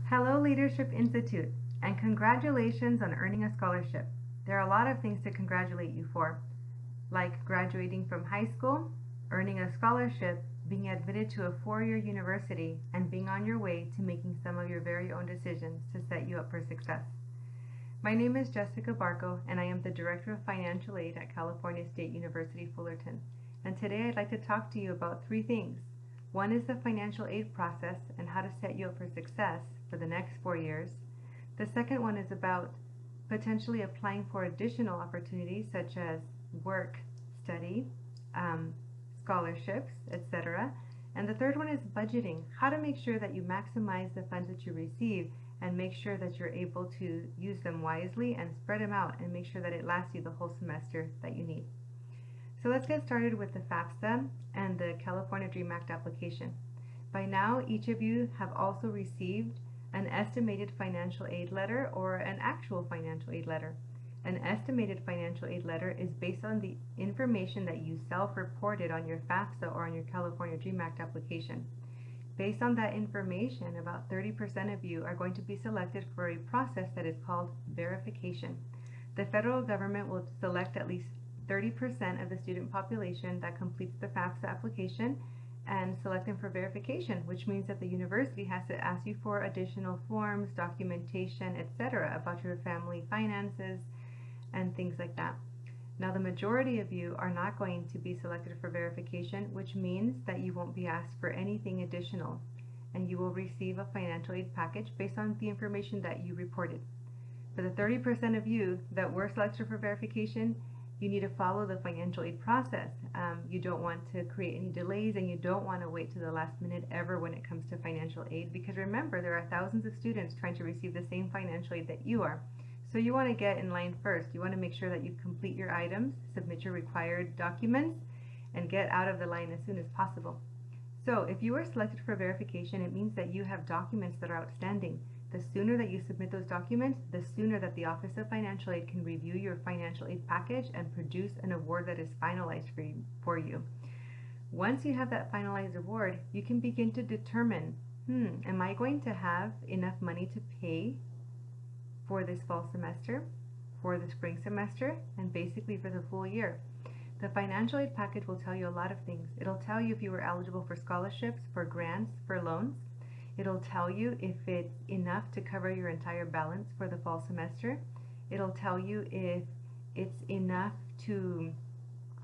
Hello Leadership Institute, and congratulations on earning a scholarship. There are a lot of things to congratulate you for, like graduating from high school, earning a scholarship, being admitted to a four-year university, and being on your way to making some of your very own decisions to set you up for success. My name is Jessica Barco, and I am the Director of Financial Aid at California State University, Fullerton. And today I'd like to talk to you about three things. One is the financial aid process and how to set you up for success for the next 4 years. The second one is about potentially applying for additional opportunities such as work, study, scholarships, etc. And the third one is budgeting, how to make sure that you maximize the funds that you receive and make sure that you're able to use them wisely and spread them out and make sure that it lasts you the whole semester that you need. So let's get started with the Fafsa and the California Dream Act application. By now, each of you have also received an estimated financial aid letter or an actual financial aid letter. An estimated financial aid letter is based on the information that you self-reported on your Fafsa or on your California Dream Act application. Based on that information, about 30% of you are going to be selected for a process that is called verification. The federal government will select at least 30% of the student population that completes the FAFSA application and select them for verification, which means that the university has to ask you for additional forms, documentation, etc. about your family finances and things like that. Now, the majority of you are not going to be selected for verification, which means that you won't be asked for anything additional, and you will receive a financial aid package based on the information that you reported. For the 30% of you that were selected for verification, you need to follow the financial aid process. You don't want to create any delays, and you don't want to wait to the last minute ever when it comes to financial aid, because remember, there are thousands of students trying to receive the same financial aid that you are. So you want to get in line first. You want to make sure that you complete your items, submit your required documents, and get out of the line as soon as possible. So if you are selected for verification, it means that you have documents that are outstanding. The sooner that you submit those documents, the sooner that the Office of Financial Aid can review your financial aid package and produce an award that is finalized for you. Once you have that finalized award, you can begin to determine, am I going to have enough money to pay for this fall semester, for the spring semester, and basically for the full year? The financial aid package will tell you a lot of things. It'll tell you if you were eligible for scholarships, for grants, for loans. It'll tell you if it's enough to cover your entire balance for the fall semester. It'll tell you if it's enough to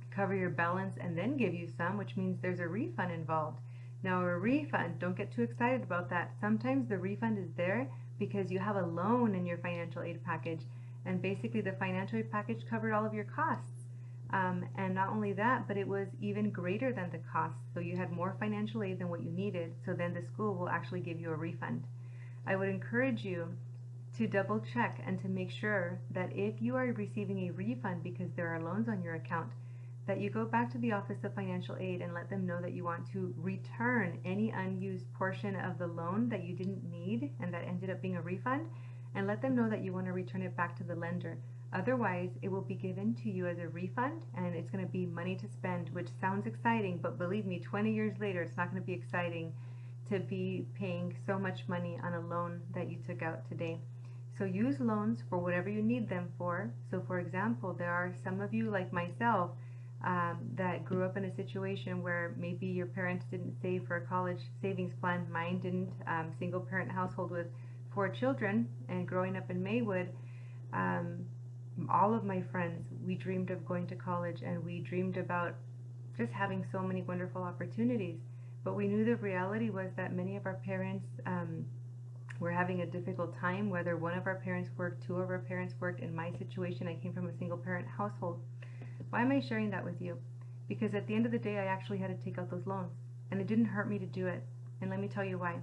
cover your balance and then give you some, which means there's a refund involved. Now, a refund, don't get too excited about that. Sometimes the refund is there because you have a loan in your financial aid package, and basically the financial aid package covered all of your costs. And not only that, but it was even greater than the cost. So you had more financial aid than what you needed, so then the school will actually give you a refund. I would encourage you to double check and to make sure that if you are receiving a refund because there are loans on your account, that you go back to the Office of Financial Aid and let them know that you want to return any unused portion of the loan that you didn't need and that ended up being a refund, and let them know that you want to return it back to the lender. Otherwise, it will be given to you as a refund, and it's going to be money to spend, which sounds exciting, but believe me, 20 years later, it's not going to be exciting to be paying so much money on a loan that you took out today. So use loans for whatever you need them for. So for example, there are some of you like myself that grew up in a situation where maybe your parents didn't save for a college savings plan. Mine didn't. Single parent household with 4 children, and growing up in Maywood, all of my friends, we dreamed of going to college, and we dreamed about just having so many wonderful opportunities. But we knew the reality was that many of our parents were having a difficult time, whether one of our parents worked, 2 of our parents worked. In my situation, I came from a single parent household. Why am I sharing that with you? Because at the end of the day, I actually had to take out those loans, and it didn't hurt me to do it. And let me tell you why.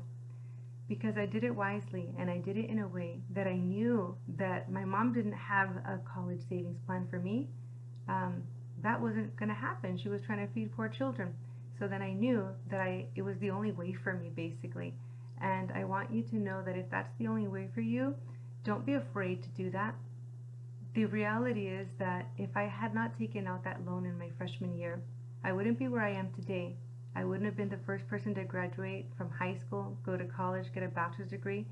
Because I did it wisely, and I did it in a way that I knew that my mom didn't have a college savings plan for me. That wasn't going to happen. She was trying to feed 4 children. So then I knew that it was the only way for me, basically. And I want you to know that if that's the only way for you, don't be afraid to do that. The reality is that if I had not taken out that loan in my freshman year, I wouldn't be where I am today. I wouldn't have been the first person to graduate from high school, go to college, get a bachelor's degree.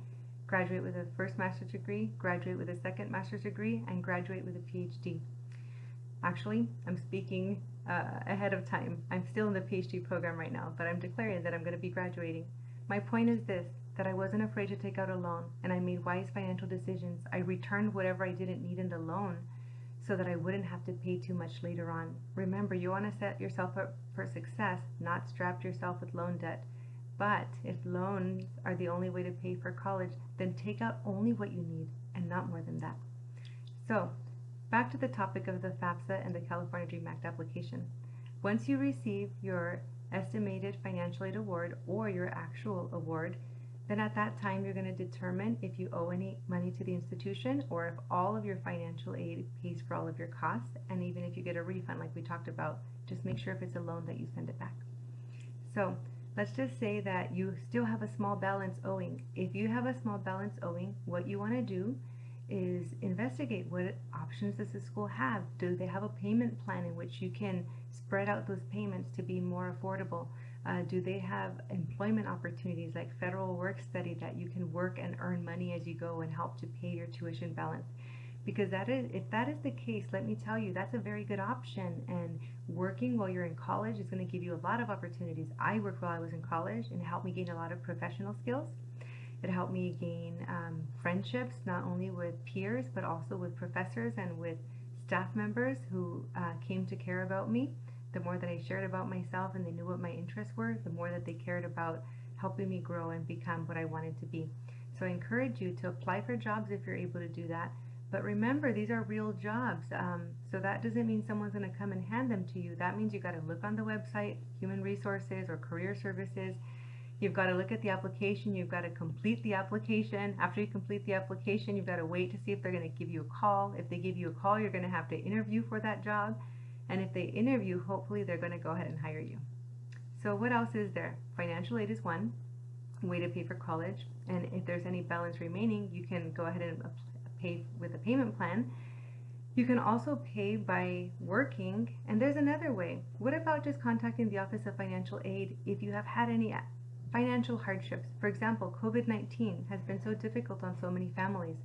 graduate with a first master's degree, graduate with a second master's degree, and graduate with a PhD. Actually, I'm speaking ahead of time. I'm still in the PhD program right now, but I'm declaring that I'm going to be graduating. My point is this, that I wasn't afraid to take out a loan, and I made wise financial decisions. I returned whatever I didn't need in the loan so that I wouldn't have to pay too much later on. Remember, you want to set yourself up for success, not strap yourself with loan debt. But if loans are the only way to pay for college, then take out only what you need and not more than that. So, back to the topic of the Fafsa and the California Dream Act application. Once you receive your estimated financial aid award or your actual award, then at that time you're going to determine if you owe any money to the institution or if all of your financial aid pays for all of your costs, and even if you get a refund like we talked about, just make sure if it's a loan that you send it back. So let's just say that you still have a small balance owing. If you have a small balance owing, what you want to do is investigate what options does the school have. Do they have a payment plan in which you can spread out those payments to be more affordable? Do they have employment opportunities like federal work study that you can work and earn money as you go and help to pay your tuition balance? Because if that is the case, let me tell you, that's a very good option, and working while you're in college is going to give you a lot of opportunities. I worked while I was in college, and it helped me gain a lot of professional skills. It helped me gain friendships, not only with peers, but also with professors and with staff members who came to care about me. The more that I shared about myself and they knew what my interests were, the more that they cared about helping me grow and become what I wanted to be. So I encourage you to apply for jobs if you're able to do that. But remember, these are real jobs. So that doesn't mean someone's going to come and hand them to you. That means you got to look on the website, Human Resources or Career Services. You've got to look at the application. You've got to complete the application. After you complete the application, you've got to wait to see if they're going to give you a call. If they give you a call, you're going to have to interview for that job. And if they interview, hopefully they're going to go ahead and hire you. So what else is there? Financial aid is one way to pay for college. And if there's any balance remaining, you can go ahead and pay with a payment plan. You can also pay by working. And there's another way. What about just contacting the Office of Financial Aid if you have had any financial hardships? For example, COVID-19 has been so difficult on so many families.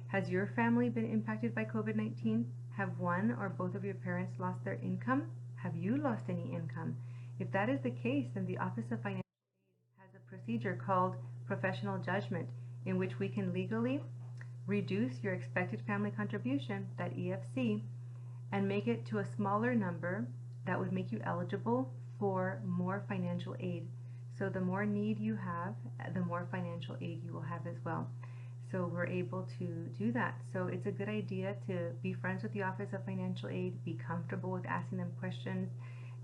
Has your family been impacted by COVID-19? Have one or both of your parents lost their income? Have you lost any income? If that is the case, then the Office of Financial Aid has a procedure called professional judgment, in which we can legally reduce your expected family contribution, that EFC, and make it to a smaller number that would make you eligible for more financial aid. So the more need you have, the more financial aid you will have as well. So we're able to do that. So it's a good idea to be friends with the Office of Financial Aid, be comfortable with asking them questions,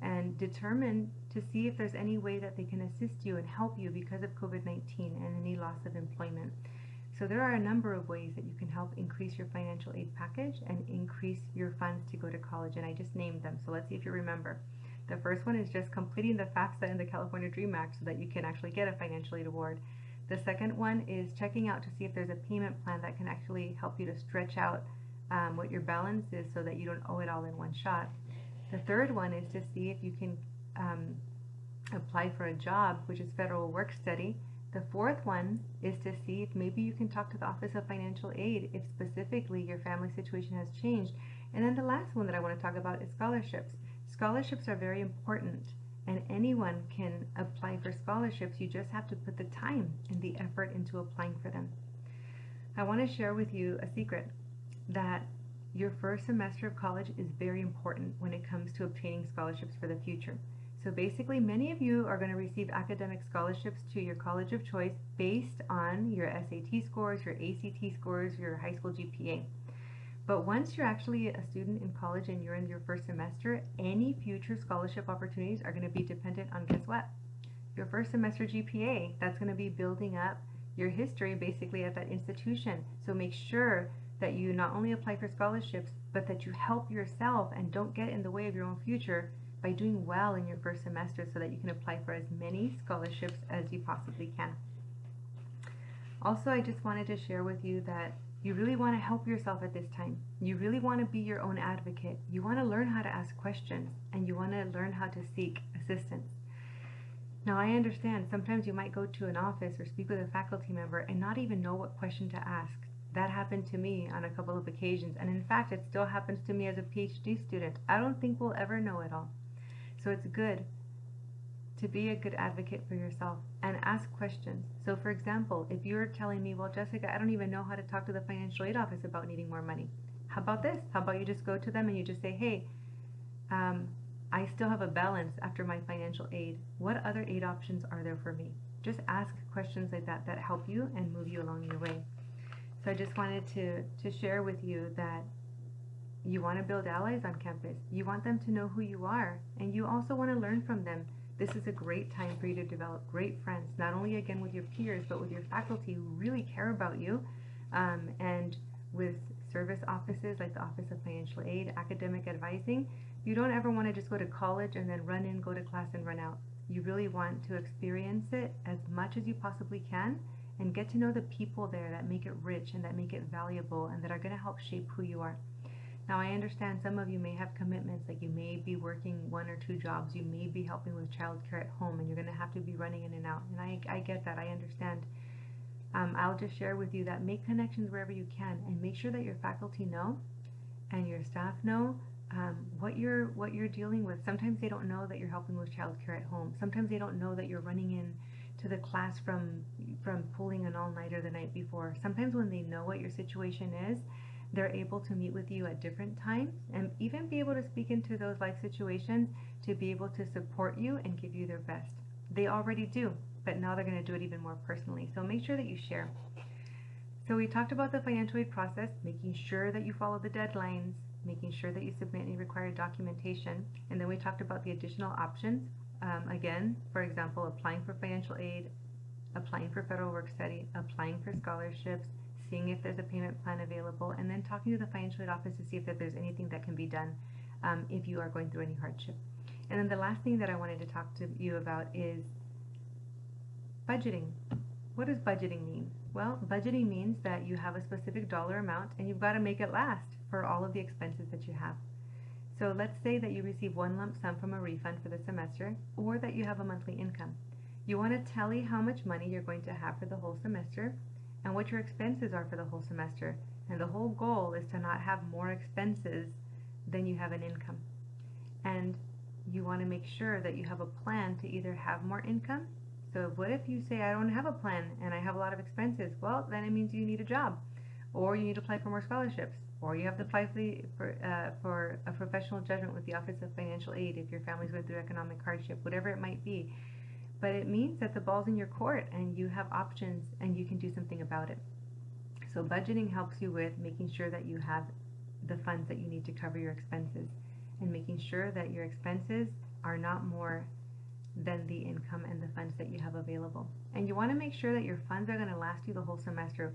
and determine to see if there's any way that they can assist you and help you because of COVID-19 and any loss of employment. So there are a number of ways that you can help increase your financial aid package and increase your funds to go to college, and I just named them. So let's see if you remember. The first one is just completing the Fafsa and the California Dream Act so that you can actually get a financial aid award. The second one is checking out to see if there's a payment plan that can actually help you to stretch out what your balance is so that you don't owe it all in one shot. The third one is to see if you can apply for a job, which is federal work study. The fourth one is to see if maybe you can talk to the Office of Financial Aid if specifically your family situation has changed. And then the last one that I want to talk about is scholarships. Scholarships are very important, and anyone can apply for scholarships. You just have to put the time and the effort into applying for them. I want to share with you a secret that your first semester of college is very important when it comes to obtaining scholarships for the future. So basically, many of you are going to receive academic scholarships to your college of choice based on your SAT scores, your ACT scores, your high school GPA. But once you're actually a student in college and you're in your first semester, any future scholarship opportunities are going to be dependent on, guess what? Your first semester GPA. That's going to be building up your history basically at that institution. So make sure that you not only apply for scholarships, but that you help yourself and don't get in the way of your own future by doing well in your first semester so that you can apply for as many scholarships as you possibly can. Also, I just wanted to share with you that you really want to help yourself at this time. You really want to be your own advocate. You want to learn how to ask questions, and you want to learn how to seek assistance. Now, I understand sometimes you might go to an office or speak with a faculty member and not even know what question to ask. That happened to me on a couple of occasions, and in fact, it still happens to me as a PhD student. I don't think we'll ever know it all. So it's good to be a good advocate for yourself and ask questions. So, for example, if you're telling me, well, Jessica, I don't even know how to talk to the financial aid office about needing more money, how about this? How about you just go to them and you just say, hey, um, I still have a balance after my financial aid. What other aid options are there for me? Just ask questions like that that help you and move you along your way. So I just wanted to share with you that you want to build allies on campus. You want them to know who you are, and you also want to learn from them. This is a great time for you to develop great friends, not only again with your peers, but with your faculty who really care about you, and with service offices like the Office of Financial Aid, academic advising. You don't ever want to just go to college and then run in, go to class, and run out. You really want to experience it as much as you possibly can and get to know the people there that make it rich and that make it valuable and that are going to help shape who you are. Now, I understand some of you may have commitments, like you may be working 1 or 2 jobs, you may be helping with childcare at home, and you're going to have to be running in and out. And I get that, I understand. I'll just share with you that make connections wherever you can, and make sure that your faculty know and your staff know what you're dealing with. Sometimes they don't know that you're helping with childcare at home. Sometimes they don't know that you're running in to the class from pulling an all-nighter the night before. Sometimes when they know what your situation is, they're able to meet with you at different times and even be able to speak into those life situations to be able to support you and give you their best. They already do, but now they're going to do it even more personally. So make sure that you share. So we talked about the financial aid process, making sure that you follow the deadlines, making sure that you submit any required documentation, and then we talked about the additional options. Again, for example, applying for financial aid, applying for federal work study, applying for scholarships, seeing if there's a payment plan available, and then talking to the financial aid office to see if there's anything that can be done if you are going through any hardship. And then the last thing that I wanted to talk to you about is budgeting. What does budgeting mean? Well, budgeting means that you have a specific dollar amount and you've got to make it last for all of the expenses that you have. So let's say that you receive one lump sum from a refund for the semester, or that you have a monthly income. You want to tally how much money you're going to have for the whole semester and what your expenses are for the whole semester. And the whole goal is to not have more expenses than you have an income. And you want to make sure that you have a plan to either have more income. So what if you say, I don't have a plan and I have a lot of expenses? Well, then it means you need a job, or you need to apply for more scholarships, or you have to apply for a professional judgment with the Office of Financial Aid if your family's going through economic hardship, whatever it might be. But it means that the ball's in your court and you have options and you can do something about it. So budgeting helps you with making sure that you have the funds that you need to cover your expenses, and making sure that your expenses are not more than the income and the funds that you have available. And you want to make sure that your funds are going to last you the whole semester,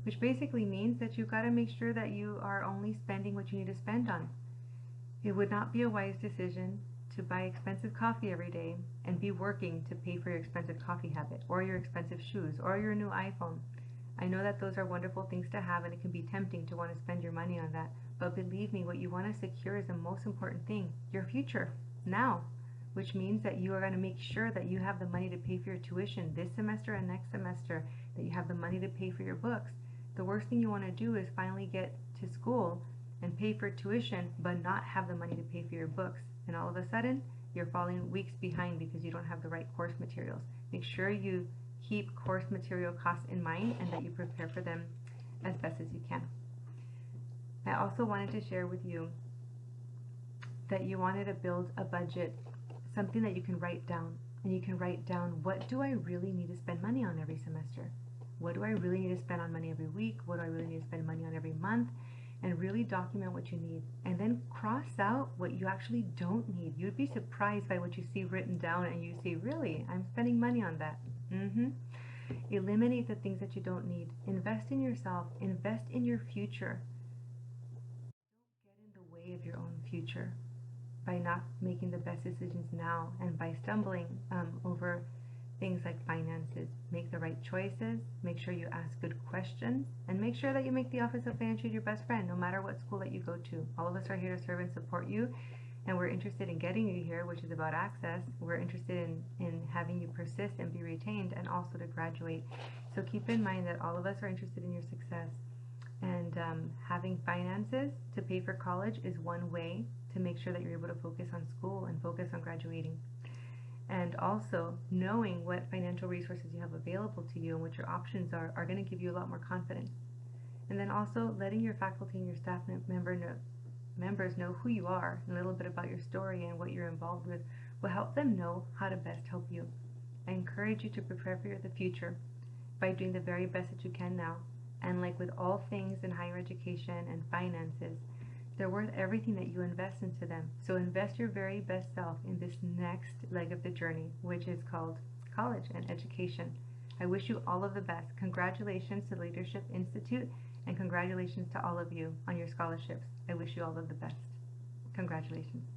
which basically means that you've got to make sure that you are only spending what you need to spend on. It would not be a wise decision to buy expensive coffee every day and be working to pay for your expensive coffee habit, or your expensive shoes, or your new iPhone. I know that those are wonderful things to have, and it can be tempting to want to spend your money on that, but believe me, what you want to secure is the most important thing, your future, now, which means that you are going to make sure that you have the money to pay for your tuition this semester and next semester, that you have the money to pay for your books. The worst thing you want to do is finally get to school and pay for tuition but not have the money to pay for your books, and all of a sudden you're falling weeks behind because you don't have the right course materials. Make sure you keep course material costs in mind and that you prepare for them as best as you can. I also wanted to share with you that you wanted to build a budget, something that you can write down, and you can write down, what do I really need to spend money on every semester? What do I really need to spend on money every week? What do I really need to spend money on every month? And really document what you need, and then cross out what you actually don't need. You'd be surprised by what you see written down and you see, really, I'm spending money on that. Eliminate the things that you don't need. Invest in yourself. Invest in your future. Don't get in the way of your own future by not making the best decisions now and by stumbling over things like finances. Make the right choices, make sure you ask good questions, and make sure that you make the Office of Financial Aid your best friend no matter what school that you go to. All of us are here to serve and support you, and we're interested in getting you here, which is about access. We're interested in having you persist and be retained, and also to graduate. So keep in mind that all of us are interested in your success, and having finances to pay for college is one way to make sure that you're able to focus on school and focus on graduating. And also knowing what financial resources you have available to you and what your options are going to give you a lot more confidence. And then also letting your faculty and your staff members know who you are and a little bit about your story and what you're involved with will help them know how to best help you. I encourage you to prepare for the future by doing the very best that you can now. And like with all things in higher education and finances, they're worth everything that you invest into them. So invest your very best self in this next leg of the journey, which is called college and education. I wish you all of the best. Congratulations to Leadership Institute, and congratulations to all of you on your scholarships. I wish you all of the best. Congratulations.